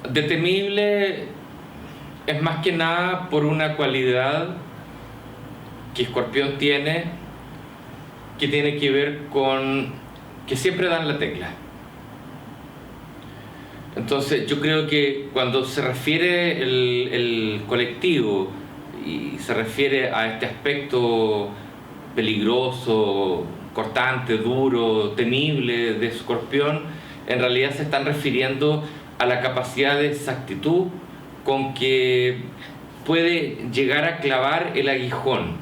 De temible es más que nada por una cualidad que Escorpión tiene, que tiene que ver con que siempre dan la tecla. Entonces yo creo que cuando se refiere el colectivo y se refiere a este aspecto peligroso, cortante, duro, temible de Escorpión, en realidad se están refiriendo a la capacidad de exactitud con que puede llegar a clavar el aguijón.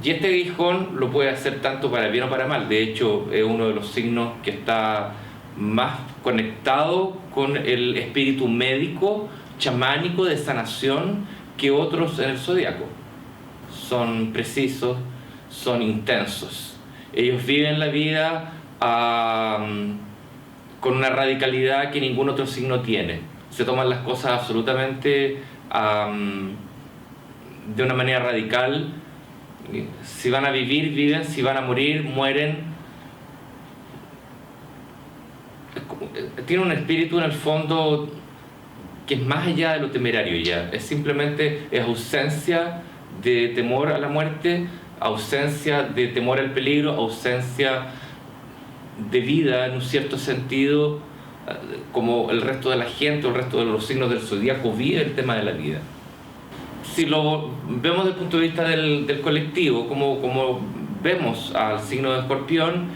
Y este aguijón lo puede hacer tanto para bien o para mal. De hecho, es uno de los signos que está más conectado con el espíritu médico, chamánico, de sanación, que otros en el zodiaco. Son precisos, son intensos. Ellos viven la vida con una radicalidad que ningún otro signo tiene. Se toman las cosas absolutamente de una manera radical. Si van a vivir, viven; si van a morir, mueren. Tiene un espíritu en el fondo que es más allá de lo temerario ya. Es simplemente ausencia de temor a la muerte, ausencia de temor al peligro, ausencia de vida en un cierto sentido, como el resto de la gente o el resto de los signos del zodíaco vive el tema de la vida. Si lo vemos desde el punto de vista del colectivo, como vemos al signo de Escorpión,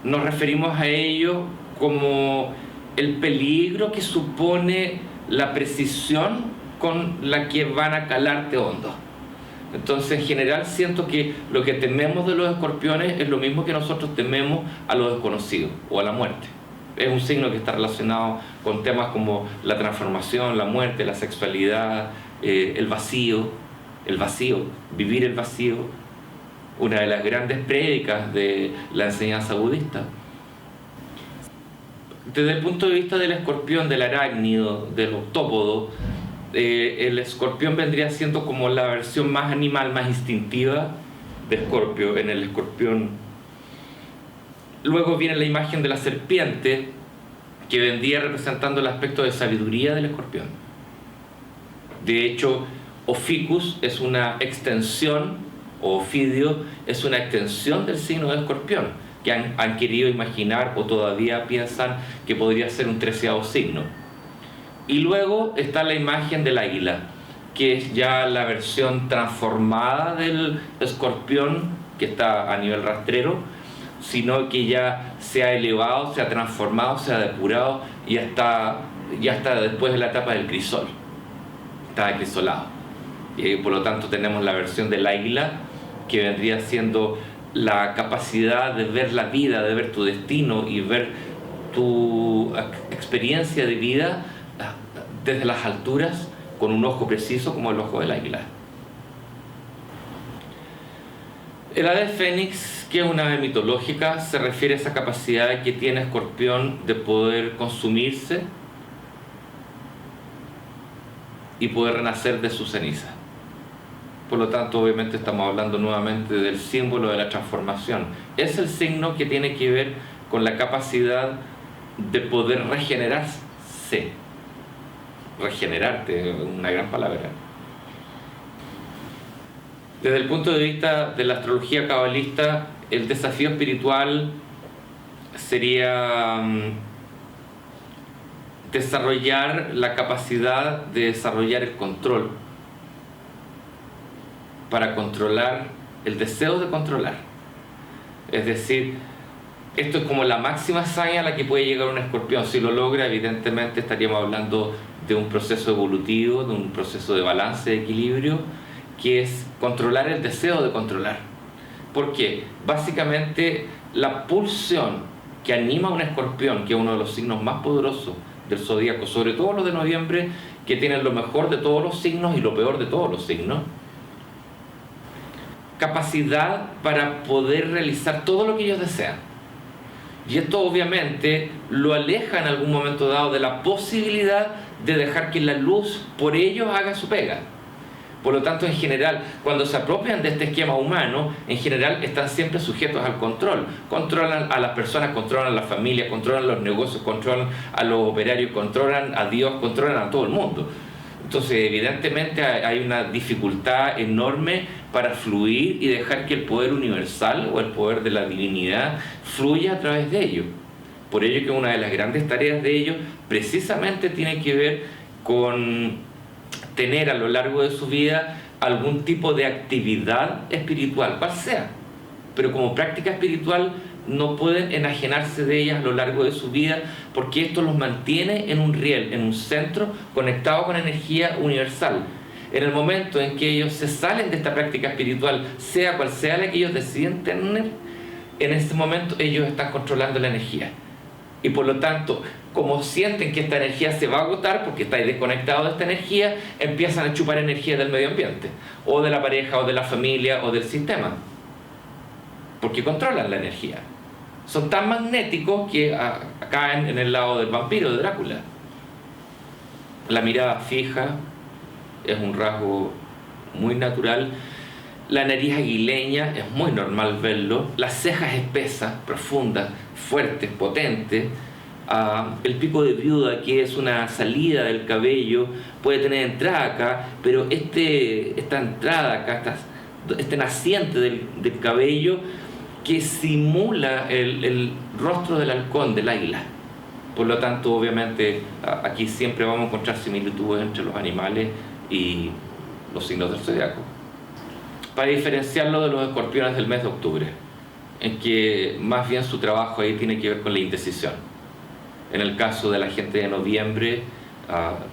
nos referimos a ello como el peligro que supone la precisión con la que van a calarte hondo. Entonces, en general, siento que lo que tememos de los escorpiones es lo mismo que nosotros tememos a lo desconocido o a la muerte. Es un signo que está relacionado con temas como la transformación, la muerte, la sexualidad, el vacío, vivir el vacío, una de las grandes prédicas de la enseñanza budista. Desde el punto de vista del escorpión, del arácnido, del octópodo, el escorpión vendría siendo como la versión más animal, más instintiva de Escorpio, en el escorpión. Luego viene la imagen de la serpiente, que vendría representando el aspecto de sabiduría del escorpión. De hecho, Oficus es una extensión, o Ofidio es una extensión del signo de Escorpión, que han querido imaginar o todavía piensan que podría ser un 13º signo. Y luego está la imagen del águila, que es ya la versión transformada del escorpión, que está a nivel rastrero, sino que ya se ha elevado, se ha transformado, se ha depurado y ya está después de la etapa del crisol, está acrisolado. Y por lo tanto tenemos la versión del águila, que vendría siendo la capacidad de ver la vida, de ver tu destino y ver tu experiencia de vida desde las alturas, con un ojo preciso como el ojo del águila. El ave fénix, que es una ave mitológica, se refiere a esa capacidad que tiene Escorpión de poder consumirse y poder renacer de su ceniza. Por lo tanto, obviamente estamos hablando nuevamente del símbolo de la transformación. Es el signo que tiene que ver con la capacidad de poder regenerarse. Regenerarte, una gran palabra. Desde el punto de vista de la astrología cabalista, el desafío espiritual sería desarrollar la capacidad de desarrollar el control, para controlar el deseo de controlar. Es decir, esto es como la máxima hazaña a la que puede llegar un escorpión. Si lo logra, evidentemente estaríamos hablando de un proceso evolutivo, de un proceso de balance, de equilibrio, que es controlar el deseo de controlar. ¿Por qué? Básicamente, la pulsión que anima a un escorpión, que es uno de los signos más poderosos del zodíaco, sobre todo los de noviembre, que tienen lo mejor de todos los signos y lo peor de todos los signos, capacidad para poder realizar todo lo que ellos desean. Y esto obviamente lo aleja en algún momento dado de la posibilidad de dejar que la luz por ellos haga su pega. Por lo tanto, en general, cuando se apropian de este esquema humano, en general están siempre sujetos al control. Controlan a las personas, controlan a la familia, controlan los negocios, controlan a los operarios, controlan a Dios, controlan a todo el mundo. Entonces, evidentemente hay una dificultad enorme para fluir y dejar que el poder universal o el poder de la divinidad fluya a través de ellos. Por ello que una de las grandes tareas de ellos precisamente tiene que ver con tener a lo largo de su vida algún tipo de actividad espiritual, cual sea, pero como práctica espiritual no pueden enajenarse de ellas a lo largo de su vida, porque esto los mantiene en un riel, en un centro conectado con energía universal. En el momento en que ellos se salen de esta práctica espiritual, sea cual sea la que ellos deciden tener, en ese momento ellos están controlando la energía. Y por lo tanto, como sienten que esta energía se va a agotar porque estáis desconectados de esta energía, empiezan a chupar energía del medio ambiente, o de la pareja, o de la familia, o del sistema, porque controlan la energía. Son tan magnéticos que caen en el lado del vampiro de Drácula. La mirada fija es un rasgo muy natural. La nariz aguileña es muy normal verlo. Las cejas espesas, profundas, fuertes, potentes. El pico de viuda, que es una salida del cabello, puede tener entrada acá, pero esta entrada acá, este naciente del cabello, que simula el rostro del halcón, del águila. Por lo tanto, obviamente, aquí siempre vamos a encontrar similitudes entre los animales y los signos del zodiaco. Para diferenciarlo de los escorpiones del mes de octubre, en que más bien su trabajo ahí tiene que ver con la indecisión. En el caso de la gente de noviembre,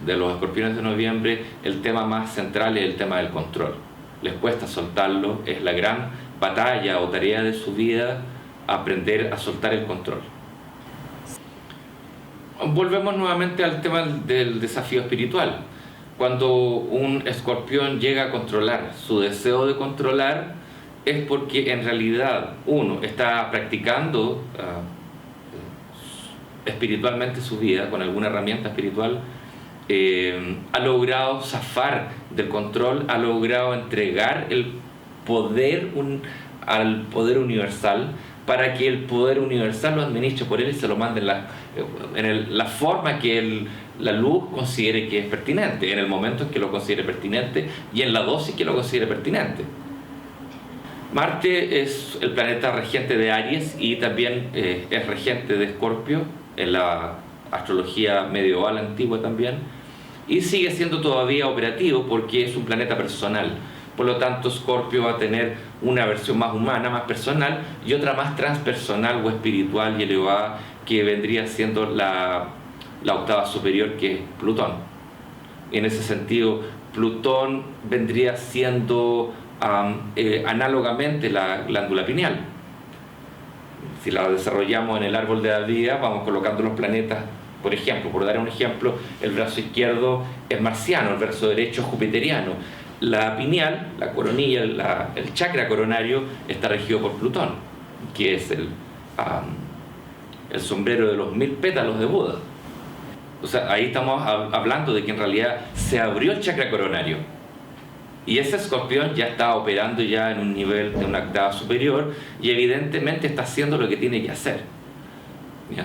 de los escorpiones de noviembre, el tema más central es el tema del control. Les cuesta soltarlo, es la gran batalla o tarea de su vida, aprender a soltar el control. Volvemos nuevamente al tema del desafío espiritual. Cuando un escorpión llega a controlar, su deseo de controlar es porque en realidad uno está practicando espiritualmente su vida con alguna herramienta espiritual, ha logrado zafar del control, ha logrado entregar el poder al poder universal, para que el poder universal lo administre por él y se lo mande en la forma que la luz considere que es pertinente, en el momento en que lo considere pertinente y en la dosis que lo considere pertinente. Marte es el planeta regente de Aries y también es regente de Escorpio en la astrología medieval antigua también, y sigue siendo todavía operativo porque es un planeta personal. Por lo tanto, Escorpio va a tener una versión más humana, más personal, y otra más transpersonal o espiritual y elevada, que vendría siendo la octava superior, que es Plutón. En ese sentido, Plutón vendría siendo análogamente la glándula pineal. Si la desarrollamos en el árbol de la vida, vamos colocando los planetas. Por ejemplo, por dar un ejemplo, el brazo izquierdo es marciano, el brazo derecho es jupiteriano. La pineal, la coronilla, el chakra coronario está regido por Plutón, que es el sombrero de los 1000 pétalos de Buda. O sea, ahí estamos hablando de que en realidad se abrió el chakra coronario. Y ese escorpión ya está operando ya en un nivel de una octava superior y evidentemente está haciendo lo que tiene que hacer.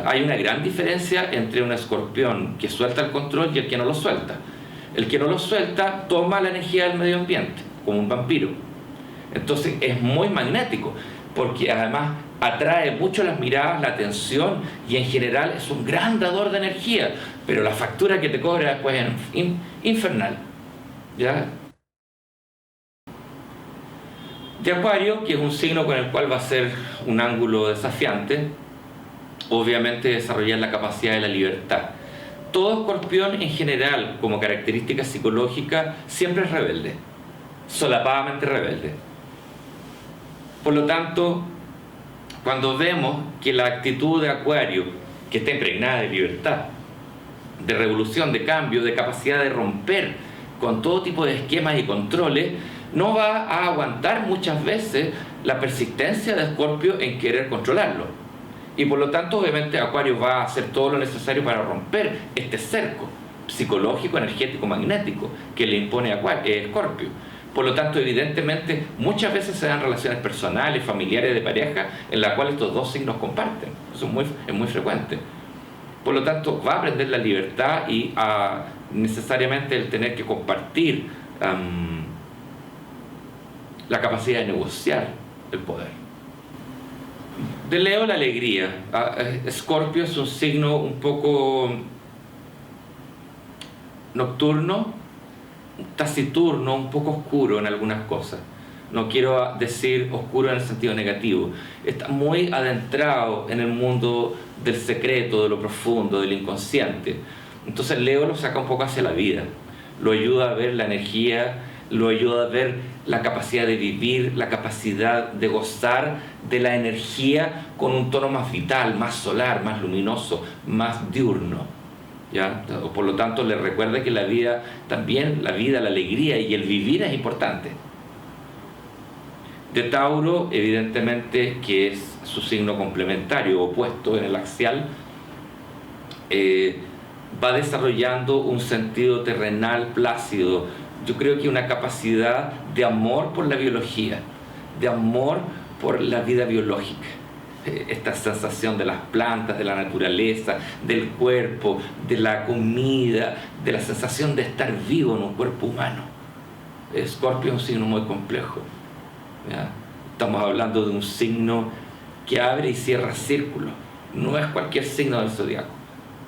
Hay una gran diferencia entre un escorpión que suelta el control y el que no lo suelta. El que no lo suelta toma la energía del medio ambiente, como un vampiro. Entonces es muy magnético, porque además atrae mucho las miradas, la atención, y en general es un gran dador de energía, pero la factura que te cobra después es infernal. ¿Ya? De Acuario, que es un signo con el cual va a ser un ángulo desafiante, obviamente desarrollar la capacidad de la libertad. Todo escorpión en general, como característica psicológica, siempre es rebelde, solapadamente rebelde. Por lo tanto, cuando vemos que la actitud de Acuario, que está impregnada de libertad, de revolución, de cambio, de capacidad de romper con todo tipo de esquemas y controles, no va a aguantar muchas veces la persistencia de Escorpio en querer controlarlo. Y por lo tanto, obviamente, Acuario va a hacer todo lo necesario para romper este cerco psicológico, energético, magnético que le impone Escorpio. Por lo tanto, evidentemente, muchas veces se dan relaciones personales, familiares, de pareja, en las cuales estos dos signos comparten. Eso es muy frecuente. Por lo tanto, va a aprender la libertad y necesariamente el tener que compartir la capacidad de negociar el poder. De Leo, la alegría. Escorpio es un signo un poco nocturno, taciturno, un poco oscuro en algunas cosas. No quiero decir oscuro en el sentido negativo. Está muy adentrado en el mundo del secreto, de lo profundo, del inconsciente. Entonces Leo lo saca un poco hacia la vida. Lo ayuda a ver la energía, lo ayuda a ver la capacidad de vivir, la capacidad de gozar de la energía con un tono más vital, más solar, más luminoso, más diurno. ¿Ya? Por lo tanto, le recuerda que la vida también, la alegría y el vivir es importante. De Tauro, evidentemente, que es su signo complementario, opuesto en el axial, va desarrollando un sentido terrenal plácido. Yo creo que una capacidad de amor por la biología, de amor por la vida biológica. Esta sensación de las plantas, de la naturaleza, del cuerpo, de la comida, de la sensación de estar vivo en un cuerpo humano. Escorpio es un signo muy complejo. ¿Ya? Estamos hablando de un signo que abre y cierra círculos. No es cualquier signo del zodiaco.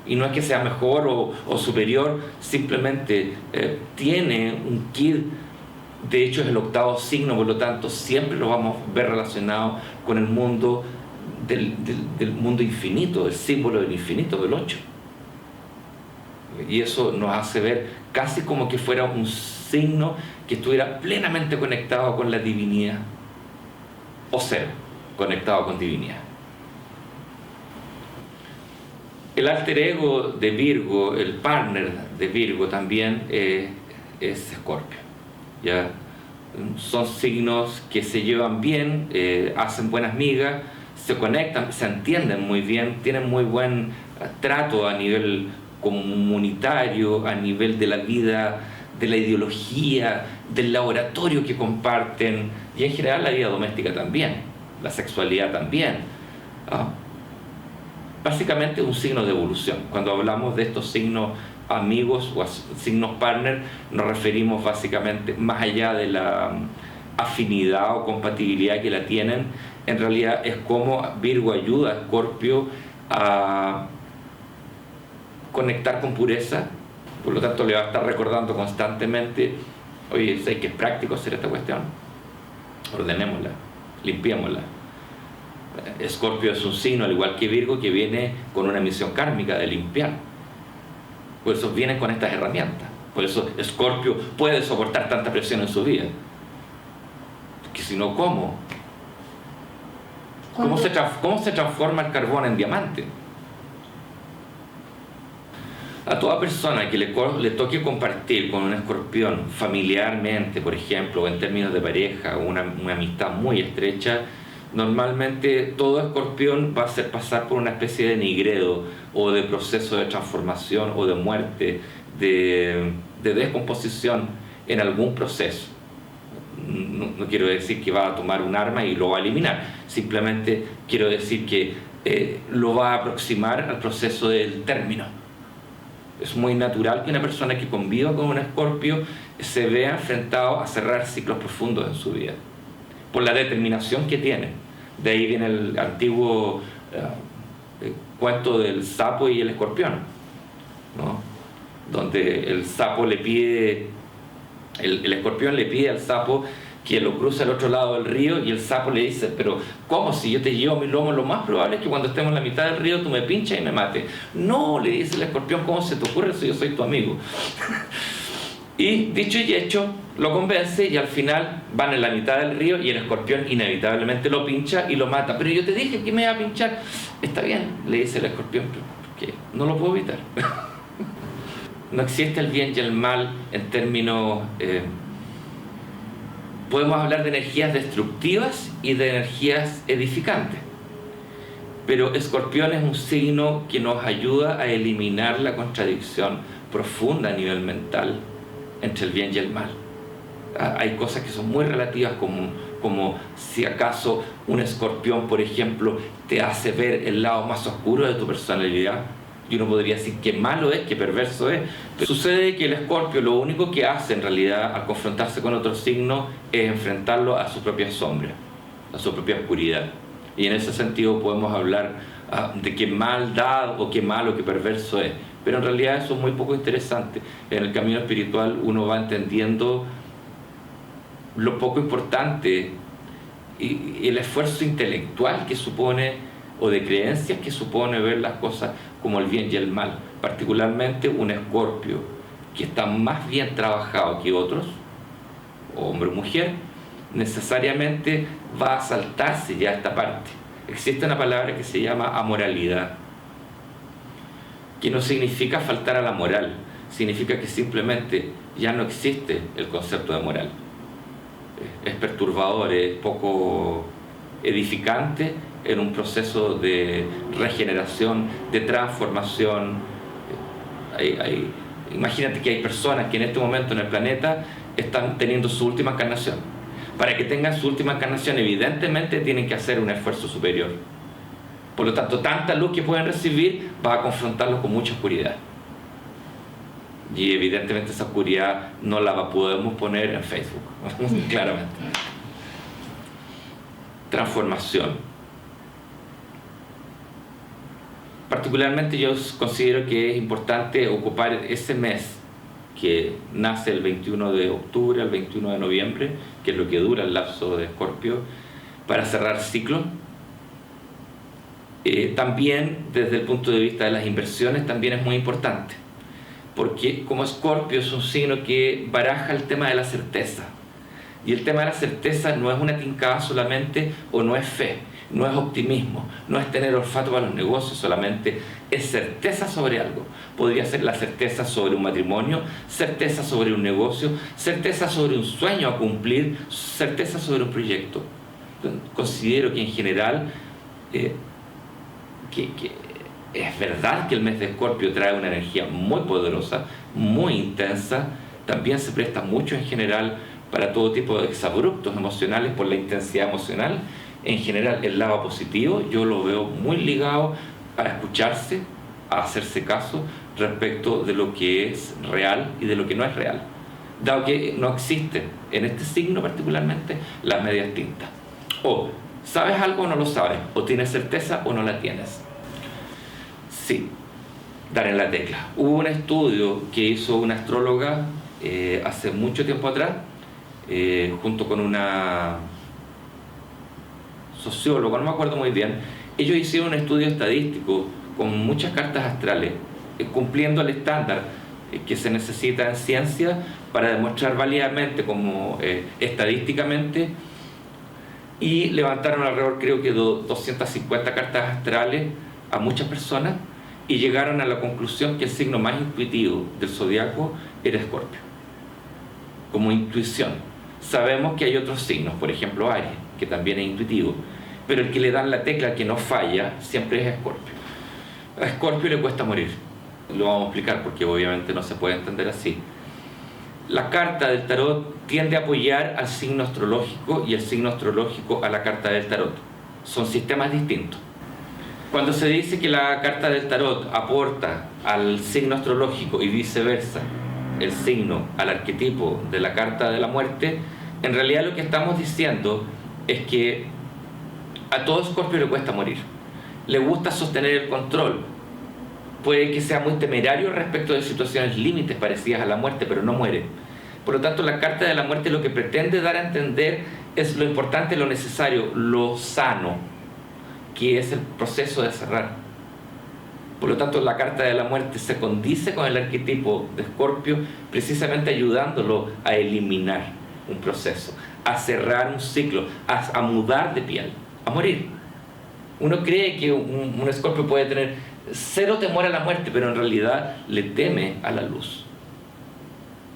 Y no es que sea mejor o superior, simplemente tiene un kit. De hecho, es el octavo signo, por lo tanto, siempre lo vamos a ver relacionado con el mundo del mundo infinito, el símbolo del infinito, del 8. Y eso nos hace ver casi como que fuera un signo que estuviera plenamente conectado con la divinidad, o ser conectado con divinidad. El alter ego de Virgo, el partner de Virgo también es Escorpio. ¿Ya? Son signos que se llevan bien, hacen buenas migas, se conectan, se entienden muy bien, tienen muy buen trato a nivel comunitario, a nivel de la vida, de la ideología, del laboratorio que comparten, y en general la vida doméstica también, la sexualidad también. Básicamente un signo de evolución. Cuando hablamos de estos signos amigos o signos partner, nos referimos básicamente, más allá de la afinidad o compatibilidad que la tienen, en realidad es como Virgo ayuda a Escorpio a conectar con pureza. Por lo tanto, le va a estar recordando constantemente: oye, sé que es práctico hacer esta cuestión, ordenémosla, limpiémosla. Escorpio es un signo, al igual que Virgo, que viene con una misión kármica de limpiar. Por eso vienen con estas herramientas. Por eso Escorpio puede soportar tanta presión en su vida. Que si no, ¿cómo? ¿Cómo se transforma el carbón en diamante? A toda persona que le toque compartir con un escorpión familiarmente, por ejemplo, o en términos de pareja, o una amistad muy estrecha, normalmente todo escorpión va a hacer pasar por una especie de nigredo o de proceso de transformación o de muerte, de descomposición en algún proceso. No quiero decir que va a tomar un arma y lo va a eliminar, simplemente quiero decir que lo va a aproximar al proceso del término. Es muy natural que una persona que conviva con un escorpio se vea enfrentado a cerrar ciclos profundos en su vida, por la determinación que tiene. De ahí viene el antiguo cuento del sapo y el escorpión, ¿no? Donde el sapo le pide, el escorpión le pide al sapo que lo cruce al otro lado del río, y el sapo le dice: pero ¿cómo? Si yo te llevo mi lomo, lo más probable es que cuando estemos en la mitad del río tú me pinches y me mates. No, le dice el escorpión, ¿cómo se te ocurre si yo soy tu amigo? Y dicho y hecho, lo convence, y al final van en la mitad del río y el escorpión inevitablemente lo pincha y lo mata. Pero yo te dije que me iba a pinchar. Está bien, le dice el escorpión, porque no lo puedo evitar. No existe el bien y el mal en términos... podemos hablar de energías destructivas y de energías edificantes. Pero Escorpión es un signo que nos ayuda a eliminar la contradicción profunda a nivel mental entre el bien y el mal. Hay cosas que son muy relativas, como si acaso un escorpión, por ejemplo, te hace ver el lado más oscuro de tu personalidad. Y uno podría decir qué malo es, qué perverso es. Pero sucede que el Escorpio lo único que hace en realidad al confrontarse con otro signo es enfrentarlo a su propia sombra, a su propia oscuridad. Y en ese sentido podemos hablar de qué maldad o qué malo, qué perverso es. Pero en realidad eso es muy poco interesante. En el camino espiritual uno va entendiendo lo poco importante y el esfuerzo intelectual que supone, o de creencias que supone ver las cosas como el bien y el mal. Particularmente un Escorpio que está más bien trabajado que otros, hombre o mujer, necesariamente va a saltarse ya esta parte. Existe una palabra que se llama amoralidad, que no significa faltar a la moral, significa que simplemente ya no existe el concepto de moral. Es perturbador, es poco edificante en un proceso de regeneración, de transformación. Imagínate que hay personas que en este momento en el planeta están teniendo su última encarnación. Para que tengan su última encarnación, evidentemente tienen que hacer un esfuerzo superior. Por lo tanto, tanta luz que pueden recibir va a confrontarlos con mucha oscuridad. Y evidentemente esa oscuridad no la podemos poner en Facebook, claramente. Transformación. Particularmente yo considero que es importante ocupar ese mes que nace el 21 de octubre al 21 de noviembre, que es lo que dura el lapso de Escorpio, para cerrar ciclo. También desde el punto de vista de las inversiones también es muy importante, porque como Escorpio es un signo que baraja el tema de la certeza, y el tema de la certeza no es una tincada solamente, o no es fe, no es optimismo, no es tener olfato para los negocios solamente, es certeza sobre algo. Podría ser la certeza sobre un matrimonio, certeza sobre un negocio, certeza sobre un sueño a cumplir, certeza sobre un proyecto. Entonces, considero que en general que es verdad que el mes de Escorpio trae una energía muy poderosa, muy intensa. También se presta mucho en general para todo tipo de exabruptos emocionales por la intensidad emocional. En general el lado positivo yo lo veo muy ligado a escucharse, a hacerse caso respecto de lo que es real y de lo que no es real, dado que no existen en este signo particularmente las medias tintas. O sabes algo o no lo sabes, o tienes certeza o no la tienes. Sí, dar en la tecla. Hubo un estudio que hizo una astróloga hace mucho tiempo atrás, junto con una socióloga, no me acuerdo muy bien. Ellos hicieron un estudio estadístico con muchas cartas astrales, cumpliendo el estándar que se necesita en ciencia para demostrar válidamente, como estadísticamente, y levantaron alrededor, creo que 250 cartas astrales a muchas personas, y llegaron a la conclusión que el signo más intuitivo del zodiaco era Escorpio, como intuición. Sabemos que hay otros signos, por ejemplo Aries, que también es intuitivo, pero el que le dan la tecla que no falla siempre es Escorpio. A Escorpio le cuesta morir. Lo vamos a explicar porque obviamente no se puede entender así. La carta del tarot tiende a apoyar al signo astrológico y el signo astrológico a la carta del tarot. Son sistemas distintos. Cuando se dice que la carta del tarot aporta al signo astrológico y viceversa, el signo al arquetipo de la carta de la muerte, en realidad lo que estamos diciendo es que a todo Escorpio le cuesta morir. Le gusta sostener el control. Puede que sea muy temerario respecto de situaciones límites parecidas a la muerte, pero no muere. Por lo tanto, la carta de la muerte lo que pretende dar a entender es lo importante, lo necesario, lo sano, que es el proceso de cerrar. Por lo tanto, la carta de la muerte se condice con el arquetipo de Escorpio, precisamente ayudándolo a eliminar un proceso, a cerrar un ciclo, a mudar de piel, a morir. Uno cree que un Escorpio puede tener cero temor a la muerte, pero en realidad le teme a la luz.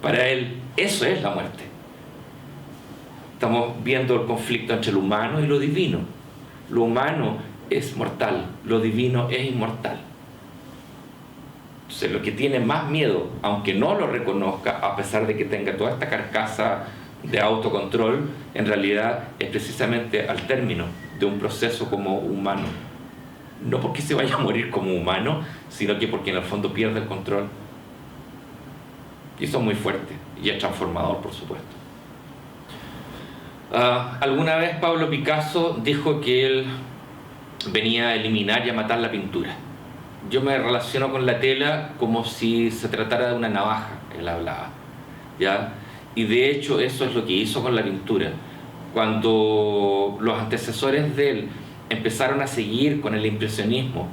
Para él, eso es la muerte. Estamos viendo el conflicto entre lo humano y lo divino. Lo humano es mortal, lo divino es inmortal. Entonces, lo que tiene más miedo, aunque no lo reconozca, a pesar de que tenga toda esta carcasa de autocontrol, en realidad es precisamente al término de un proceso como humano. No porque se vaya a morir como humano, sino que porque en el fondo pierde el control. Y eso es muy fuerte y es transformador, por supuesto. Alguna vez Pablo Picasso dijo que él venía a eliminar y a matar la pintura. Yo me relaciono con la tela como si se tratara de una navaja, él hablaba, ¿ya? Y de hecho eso es lo que hizo con la pintura. Cuando los antecesores de él empezaron a seguir con el impresionismo,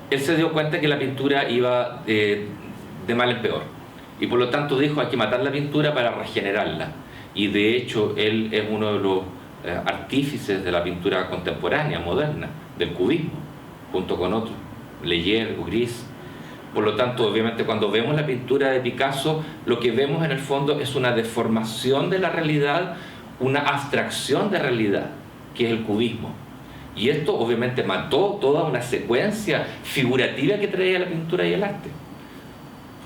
él se dio cuenta que la pintura iba de mal en peor. Y por lo tanto dijo, hay que matar la pintura para regenerarla. Y de hecho él es uno de los artífices de la pintura contemporánea, moderna, del cubismo, junto con otros, Leyer o Gris. Por lo tanto, obviamente, cuando vemos la pintura de Picasso, lo que vemos en el fondo es una deformación de la realidad, una abstracción de realidad, que es el cubismo. Y esto obviamente mató toda una secuencia figurativa que traía la pintura y el arte.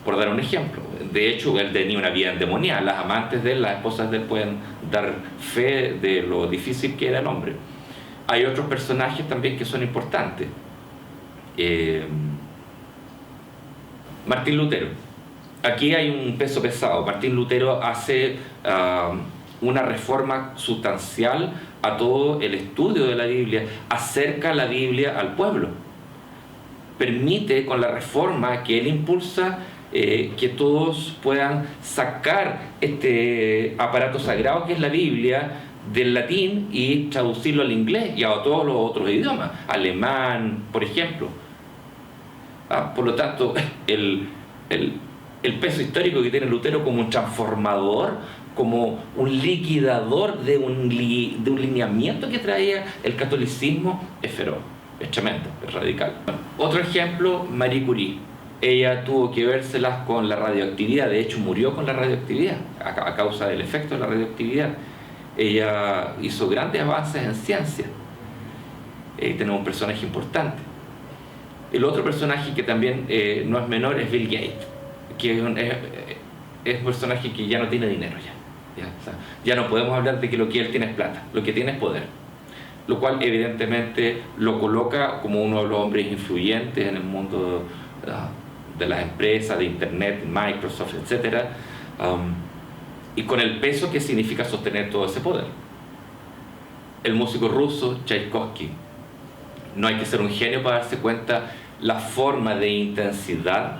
Por dar un ejemplo, de hecho, él tenía una vida endemoniada. Las amantes de él, las esposas de él pueden dar fe de lo difícil que era el hombre. Hay otros personajes también que son importantes. Martín Lutero. Aquí hay un peso pesado. Martín Lutero hace una reforma sustancial a todo el estudio de la Biblia, acerca la Biblia al pueblo. Permite con la reforma que él impulsa que todos puedan sacar este aparato sagrado que es la Biblia del latín y traducirlo al inglés y a todos los otros idiomas, alemán, por ejemplo. Por lo tanto, el peso histórico que tiene Lutero como un transformador, como un liquidador de un lineamiento que traía el catolicismo, es feroz, es tremendo, es radical. Otro ejemplo, Marie Curie. Ella tuvo que vérselas con la radioactividad, de hecho murió con la radioactividad, a causa del efecto de la radioactividad. Ella hizo grandes avances en ciencia. Tenemos un personaje importante. El otro personaje que también no es menor es Bill Gates, que es un personaje que ya no tiene dinero ya. O sea, ya no podemos hablar de que lo que él tiene es plata, lo que tiene es poder, lo cual evidentemente lo coloca como uno de los hombres influyentes en el mundo de las empresas, de internet, Microsoft, etc. Y con el peso que significa sostener todo ese poder. El músico ruso Tchaikovsky. No hay que ser un genio para darse cuenta la forma de intensidad,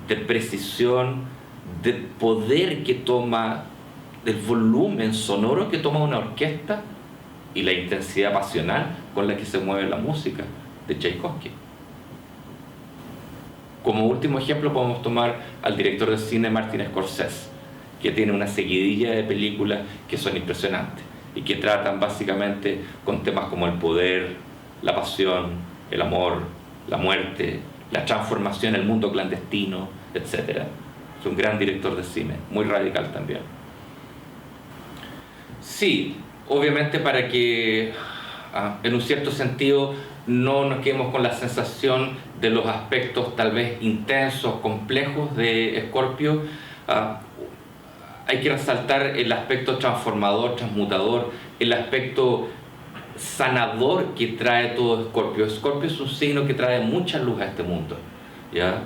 de precisión, de poder que toma, del volumen sonoro que toma una orquesta y la intensidad pasional con la que se mueve la música de Tchaikovsky. Como último ejemplo podemos tomar al director de cine Martin Scorsese, que tiene una seguidilla de películas que son impresionantes y que tratan básicamente con temas como el poder, la pasión, el amor, la muerte, la transformación, el mundo clandestino, etc. Es un gran director de cine, muy radical también. Sí, obviamente para que en un cierto sentido no nos quedemos con la sensación de los aspectos tal vez intensos, complejos de Escorpio, hay que resaltar el aspecto transformador, transmutador, el aspecto sanador que trae todo Escorpio. Escorpio es un signo que trae mucha luz a este mundo, ¿ya?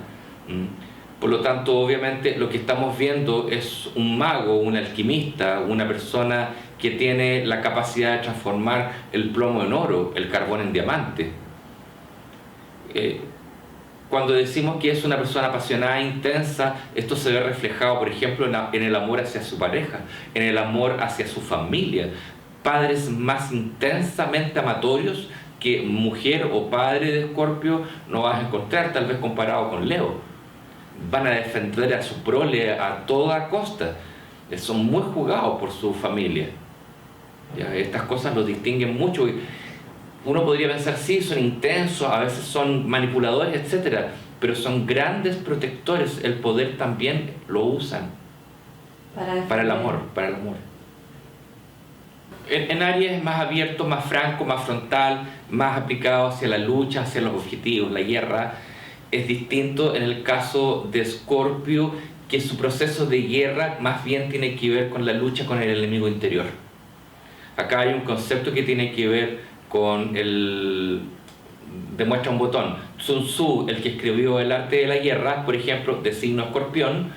Por lo tanto, obviamente, lo que estamos viendo es un mago, un alquimista, una persona que tiene la capacidad de transformar el plomo en oro, el carbón en diamante. Cuando decimos que es una persona apasionada e intensa, esto se ve reflejado, por ejemplo, en el amor hacia su pareja, en el amor hacia su familia. Padres más intensamente amatorios que mujer o padre de Escorpio no vas a encontrar, tal vez comparado con Leo. Van a defender a su prole a toda costa. Son muy jugados por su familia. ¿Ya? Estas cosas los distinguen mucho. Uno podría pensar, sí, son intensos, a veces son manipuladores, etc. Pero son grandes protectores. El poder también lo usan para el amor. En Aries es más abierto, más franco, más frontal, más aplicado hacia la lucha, hacia los objetivos, la guerra. Es distinto en el caso de Escorpio, que su proceso de guerra más bien tiene que ver con la lucha con el enemigo interior. Acá hay un concepto que tiene que ver con el... demuestra un botón. Sun Tzu, el que escribió El arte de la guerra, por ejemplo, de signo escorpión,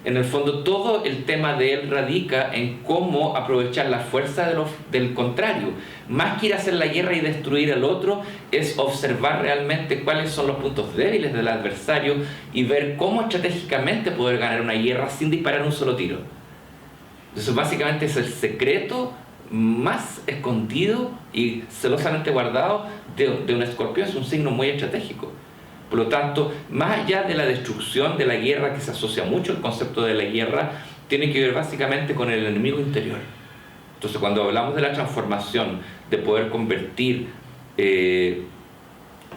en el fondo todo el tema de él radica en cómo aprovechar la fuerza del contrario. Más que ir a hacer la guerra y destruir al otro, es observar realmente cuáles son los puntos débiles del adversario y ver cómo estratégicamente poder ganar una guerra sin disparar un solo tiro. Entonces básicamente es el secreto más escondido y celosamente guardado de un escorpión. Es un signo muy estratégico. Por lo tanto, más allá de la destrucción, de la guerra, que se asocia mucho el concepto de la guerra, tiene que ver básicamente con el enemigo interior. Entonces, cuando hablamos de la transformación, de poder convertir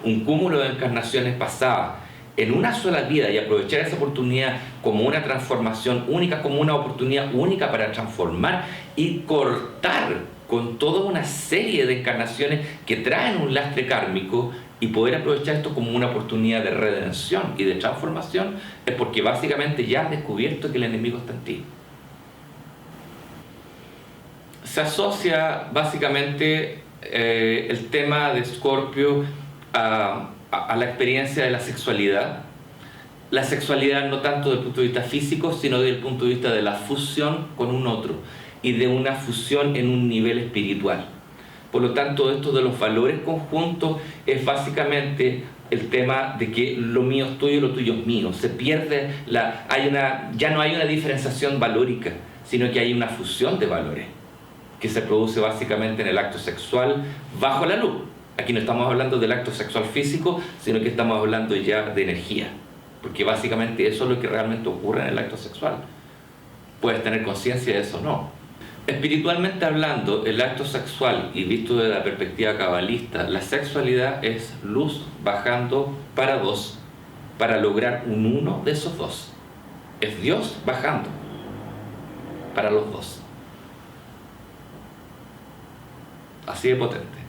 un cúmulo de encarnaciones pasadas en una sola vida y aprovechar esa oportunidad como una transformación única, como una oportunidad única para transformar y cortar con toda una serie de encarnaciones que traen un lastre kármico, y poder aprovechar esto como una oportunidad de redención y de transformación, es porque básicamente ya has descubierto que el enemigo está en ti. Se asocia básicamente el tema de Escorpio a la experiencia de la sexualidad. La sexualidad no tanto desde el punto de vista físico, sino desde el punto de vista de la fusión con un otro y de una fusión en un nivel espiritual. Por lo tanto, esto de los valores conjuntos es básicamente el tema de que lo mío es tuyo y lo tuyo es mío. Se pierde, ya no hay una diferenciación valórica, sino que hay una fusión de valores que se produce básicamente en el acto sexual bajo la luz. Aquí no estamos hablando del acto sexual físico, sino que estamos hablando ya de energía, porque básicamente eso es lo que realmente ocurre en el acto sexual. Puedes tener conciencia de eso o no. Espiritualmente hablando, el acto sexual, y visto desde la perspectiva cabalista, la sexualidad es luz bajando para dos, para lograr un uno de esos dos. Es Dios bajando para los dos. Así de potente.